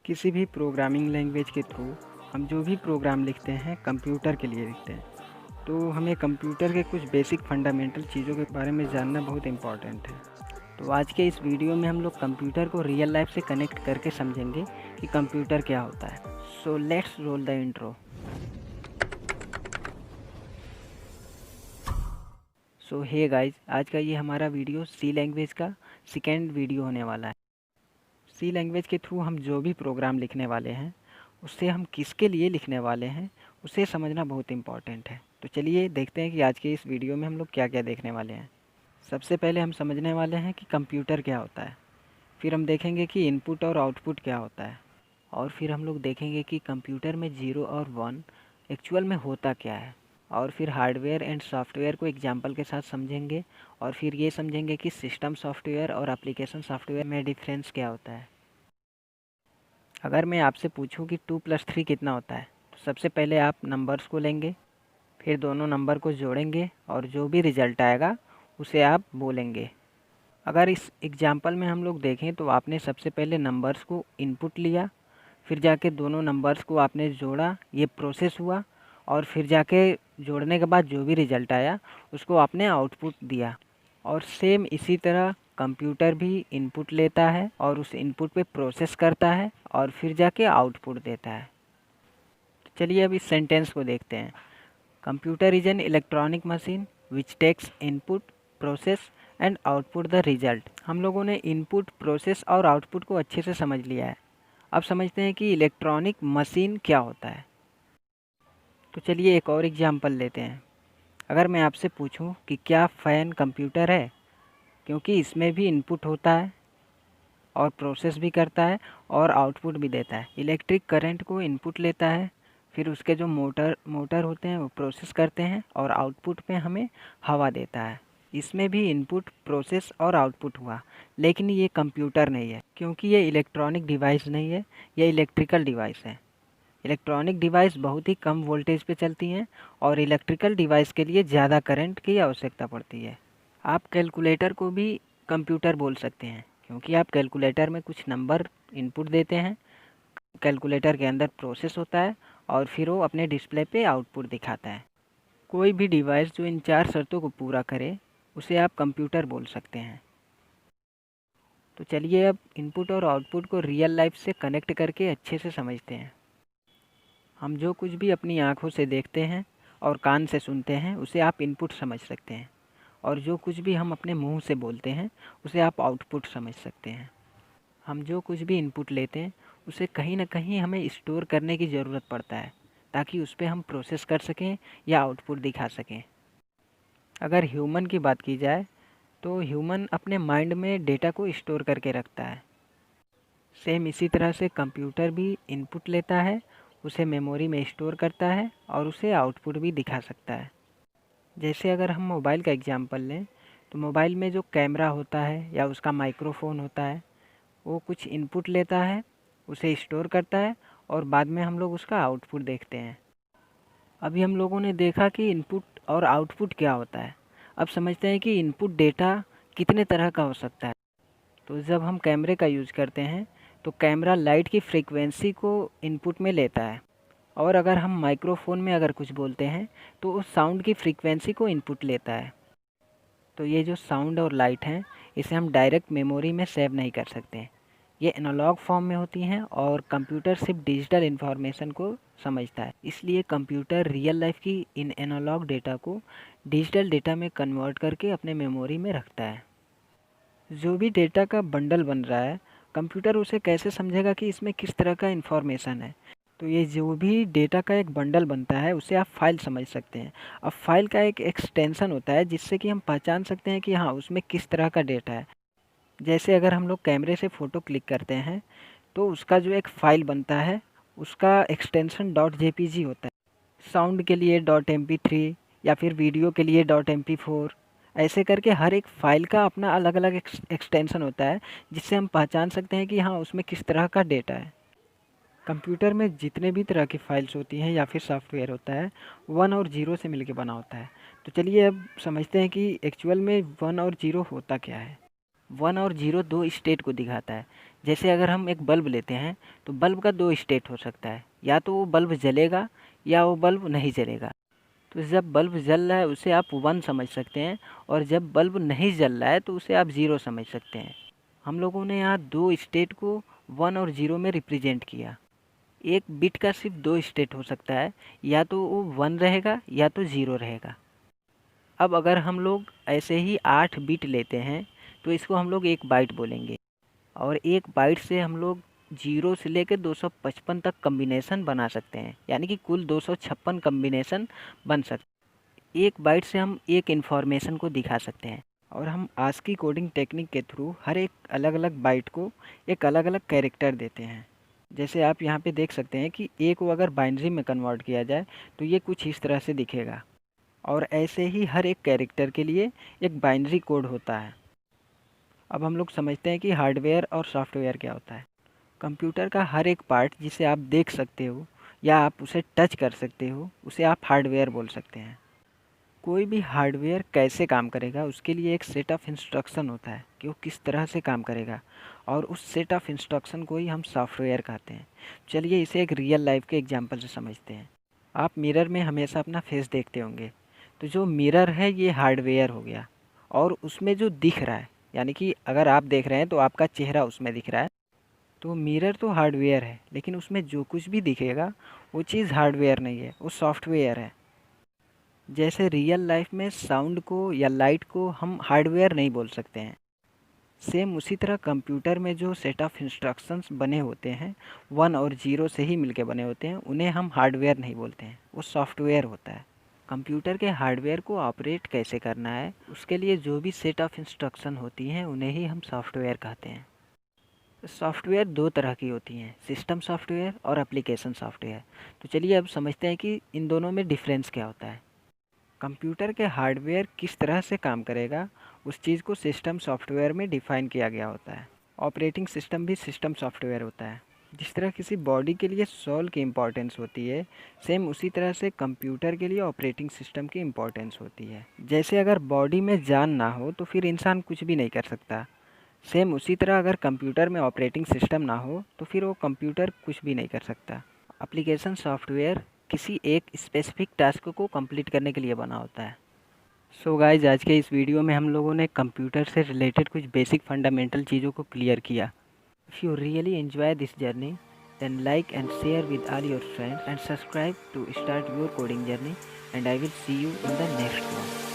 किसी भी programming language के थ्रू हम जो भी प्रोग्राम लिखते हैं कंप्यूटर के लिए लिखते हैं। तो हमें कंप्यूटर के कुछ बेसिक फंडामेंटल चीज़ों के बारे में जानना बहुत इम्पॉर्टेंट है। तो आज के इस वीडियो में हम लोग कंप्यूटर को रियल लाइफ से कनेक्ट करके समझेंगे कि कंप्यूटर क्या होता है। So let's roll the intro. So hey guys, आज का ये हमारा वीडियो सी लैंग्वेज का सेकेंड वीडियो होने वाला है। सी लैंग्वेज के थ्रू हम जो भी प्रोग्राम लिखने वाले हैं उससे हम किसके लिए लिखने वाले हैं उसे समझना बहुत इम्पॉर्टेंट है। तो चलिए देखते हैं कि आज के इस वीडियो में हम लोग क्या क्या देखने वाले हैं। सबसे पहले हम समझने वाले हैं कि कंप्यूटर क्या होता है। फिर हम देखेंगे कि इनपुट और आउटपुट क्या होता है। और फिर हम लोग देखेंगे कि कंप्यूटर में 0 और 1 एक्चुअल में होता क्या है। और फिर हार्डवेयर एंड सॉफ्टवेयर को एग्जाम्पल के साथ समझेंगे। और फिर ये समझेंगे कि सिस्टम सॉफ्टवेयर और एप्लीकेशन सॉफ्टवेयर में डिफरेंस क्या होता है। अगर मैं आपसे पूछूं कि 2 + 3 कितना होता है, तो सबसे पहले आप नंबर्स को लेंगे, फिर दोनों नंबर को जोड़ेंगे और जो भी रिज़ल्ट आएगा उसे आप बोलेंगे। अगर इस एग्जाम्पल में हम लोग देखें तो आपने सबसे पहले नंबर्स को इनपुट लिया, फिर जाके दोनों नंबर्स को आपने जोड़ा, ये प्रोसेस हुआ, और फिर जाके जोड़ने के बाद जो भी रिज़ल्ट आया उसको आपने आउटपुट दिया। और सेम इसी तरह कंप्यूटर भी इनपुट लेता है और उस इनपुट पे प्रोसेस करता है और फिर जाके आउटपुट देता है। तो चलिए अब इस सेंटेंस को देखते हैं। Computer is an electronic machine which takes input, process and output the result. हम लोगों ने इनपुट, प्रोसेस और आउटपुट को अच्छे से समझ लिया है। अब समझते हैं कि इलेक्ट्रॉनिक मशीन क्या होता है। तो चलिए एक और एग्जांपल लेते हैं। अगर मैं आपसे पूछूं कि क्या फ़ैन कंप्यूटर है, क्योंकि इसमें भी इनपुट होता है और प्रोसेस भी करता है और आउटपुट भी देता है। इलेक्ट्रिक करंट को इनपुट लेता है, फिर उसके जो मोटर होते हैं वो प्रोसेस करते हैं और आउटपुट में हमें हवा देता है। इसमें भी इनपुट, प्रोसेस और आउटपुट हुआ। लेकिन ये कंप्यूटर नहीं है, क्योंकि ये इलेक्ट्रॉनिक डिवाइस नहीं है, ये इलेक्ट्रिकल डिवाइस है। इलेक्ट्रॉनिक डिवाइस बहुत ही कम वोल्टेज पे चलती हैं और इलेक्ट्रिकल डिवाइस के लिए ज़्यादा करंट की आवश्यकता पड़ती है। आप कैलकुलेटर को भी कंप्यूटर बोल सकते हैं, क्योंकि आप कैलकुलेटर में कुछ नंबर इनपुट देते हैं, कैलकुलेटर के अंदर प्रोसेस होता है और फिर वो अपने डिस्प्ले पे आउटपुट दिखाता है। कोई भी डिवाइस जो इन 4 शर्तों को पूरा करे उसे आप कंप्यूटर बोल सकते हैं। तो चलिए अब इनपुट और आउटपुट को रियल लाइफ से कनेक्ट करके अच्छे से समझते हैं। हम जो कुछ भी अपनी आँखों से देखते हैं और कान से सुनते हैं उसे आप इनपुट समझ सकते हैं, और जो कुछ भी हम अपने मुंह से बोलते हैं उसे आप आउटपुट समझ सकते हैं। हम जो कुछ भी इनपुट लेते हैं उसे कहीं ना कहीं हमें स्टोर करने की ज़रूरत पड़ता है, ताकि उस पर हम प्रोसेस कर सकें या आउटपुट दिखा सकें। अगर ह्यूमन की बात की जाए तो ह्यूमन अपने माइंड में डेटा को स्टोर करके रखता है। सेम इसी तरह से कंप्यूटर भी इनपुट लेता है, उसे मेमोरी में स्टोर करता है और उसे आउटपुट भी दिखा सकता है। जैसे अगर हम मोबाइल का एग्जांपल लें तो मोबाइल में जो कैमरा होता है या उसका माइक्रोफोन होता है वो कुछ इनपुट लेता है, उसे स्टोर करता है और बाद में हम लोग उसका आउटपुट देखते हैं। अभी हम लोगों ने देखा कि इनपुट और आउटपुट क्या होता है। अब समझते हैं कि इनपुट डेटा कितने तरह का हो सकता है। तो जब हम कैमरे का यूज़ करते हैं तो कैमरा लाइट की फ्रीक्वेंसी को इनपुट में लेता है, और अगर हम माइक्रोफोन में अगर कुछ बोलते हैं तो उस साउंड की फ्रीक्वेंसी को इनपुट लेता है। तो ये जो साउंड और लाइट हैं इसे हम डायरेक्ट मेमोरी में सेव नहीं कर सकते, ये एनालॉग फॉर्म में होती हैं और कंप्यूटर सिर्फ डिजिटल इन्फॉर्मेशन को समझता है। इसलिए कंप्यूटर रियल लाइफ की इन एनालॉग डेटा को डिजिटल डेटा में कन्वर्ट करके अपने मेमोरी में रखता है। जो भी डेटा का बंडल बन रहा है कंप्यूटर उसे कैसे समझेगा कि इसमें किस तरह का इन्फॉर्मेशन है। तो ये जो भी डेटा का एक बंडल बनता है उसे आप फाइल समझ सकते हैं। अब फाइल का एक एक्सटेंशन होता है जिससे कि हम पहचान सकते हैं कि हाँ उसमें किस तरह का डेटा है। जैसे अगर हम लोग कैमरे से फ़ोटो क्लिक करते हैं तो उसका जो एक फ़ाइल बनता है उसका एक्सटेंशन .jpg होता है। साउंड के लिए .mp3 या फिर वीडियो के लिए .mp4, ऐसे करके हर एक फ़ाइल का अपना अलग अलग एक्सटेंशन होता है जिससे हम पहचान सकते हैं कि हाँ उसमें किस तरह का डेटा है। कंप्यूटर में जितने भी तरह की फ़ाइल्स होती हैं या फिर सॉफ्टवेयर होता है 1 और 0 से मिलकर बना होता है। तो चलिए अब समझते हैं कि एक्चुअल में 1 और 0 होता क्या है। 1 और 0 दो स्टेट को दिखाता है। जैसे अगर हम एक बल्ब लेते हैं तो बल्ब का दो स्टेट हो सकता है, या तो वो बल्ब जलेगा या वो बल्ब नहीं जलेगा। तो जब बल्ब जल रहा है उसे आप 1 समझ सकते हैं, और जब बल्ब नहीं जल रहा है तो उसे आप 0 समझ सकते हैं। हम लोगों ने यहाँ दो स्टेट को 1 और 0 में रिप्रेजेंट किया। एक बिट का सिर्फ दो स्टेट हो सकता है, या तो वो 1 रहेगा या तो 0 रहेगा। अब अगर हम लोग ऐसे ही 8 बिट लेते हैं तो इसको हम लोग एक बाइट बोलेंगे, और एक बाइट से हम लोग 0 से लेकर 255 तक कम्बिनेशन बना सकते हैं, यानी कि कुल 256 कम्बिनेशन बन सकते। एक बाइट से हम एक इन्फॉर्मेशन को दिखा सकते हैं, और हम आस्की कोडिंग टेक्निक के थ्रू हर एक अलग अलग बाइट को एक अलग अलग कैरेक्टर देते हैं। जैसे आप यहाँ पे देख सकते हैं कि ए को अगर बाइनरी में कन्वर्ट किया जाए तो ये कुछ इस तरह से दिखेगा, और ऐसे ही हर एक कैरेक्टर के लिए एक बाइनरी कोड होता है। अब हम लोग समझते हैं कि हार्डवेयर और सॉफ्टवेयर क्या होता है। कंप्यूटर का हर एक पार्ट जिसे आप देख सकते हो या आप उसे टच कर सकते हो, उसे आप हार्डवेयर बोल सकते हैं। कोई भी हार्डवेयर कैसे काम करेगा उसके लिए एक सेट ऑफ इंस्ट्रक्शन होता है कि वो किस तरह से काम करेगा, और उस सेट ऑफ इंस्ट्रक्शन को ही हम सॉफ्टवेयर कहते हैं। चलिए इसे एक रियल लाइफ के एग्जांपल से समझते हैं। आप मिरर में हमेशा अपना फेस देखते होंगे, तो जो मिरर है ये हार्डवेयर हो गया, और उसमें जो दिख रहा है, यानी कि अगर आप देख रहे हैं तो आपका चेहरा उसमें दिख रहा है, तो मिरर तो हार्डवेयर है, लेकिन उसमें जो कुछ भी दिखेगा वो चीज़ हार्डवेयर नहीं है, वो सॉफ्टवेयर है। जैसे रियल लाइफ में साउंड को या लाइट को हम हार्डवेयर नहीं बोल सकते हैं, सेम उसी तरह कंप्यूटर में जो सेट ऑफ इंस्ट्रक्शंस बने होते हैं 1 और 0 से ही मिलके बने होते हैं, उन्हें हम हार्डवेयर नहीं बोलते हैं, वो सॉफ्टवेयर होता है। कंप्यूटर के हार्डवेयर को ऑपरेट कैसे करना है उसके लिए जो भी सेट ऑफ इंस्ट्रक्शन होती हैं उन्हें ही हम सॉफ्टवेयर कहते हैं। सॉफ्टवेयर दो तरह की होती हैं, सिस्टम सॉफ्टवेयर और एप्लीकेशन सॉफ्टवेयर। तो चलिए अब समझते हैं कि इन दोनों में डिफरेंस क्या होता है। कंप्यूटर के हार्डवेयर किस तरह से काम करेगा उस चीज़ को सिस्टम सॉफ्टवेयर में डिफ़ाइन किया गया होता है। ऑपरेटिंग सिस्टम भी सिस्टम सॉफ्टवेयर होता है। जिस तरह किसी बॉडी के लिए सोल की इम्पोर्टेंस होती है, सेम उसी तरह से कंप्यूटर के लिए ऑपरेटिंग सिस्टम की इम्पोर्टेंस होती है। जैसे अगर बॉडी में जान ना हो तो फिर इंसान कुछ भी नहीं कर सकता, सेम उसी तरह अगर कंप्यूटर में ऑपरेटिंग सिस्टम ना हो तो फिर वो कंप्यूटर कुछ भी नहीं कर सकता। एप्लीकेशन सॉफ्टवेयर किसी एक स्पेसिफिक टास्क को कंप्लीट करने के लिए बना होता है। सो गाइज, आज के इस वीडियो में हम लोगों ने कंप्यूटर से रिलेटेड कुछ बेसिक फंडामेंटल चीज़ों को क्लियर किया। If you really enjoy this journey then like and share with all your friends and subscribe to start your coding journey, and I will see you in the next one.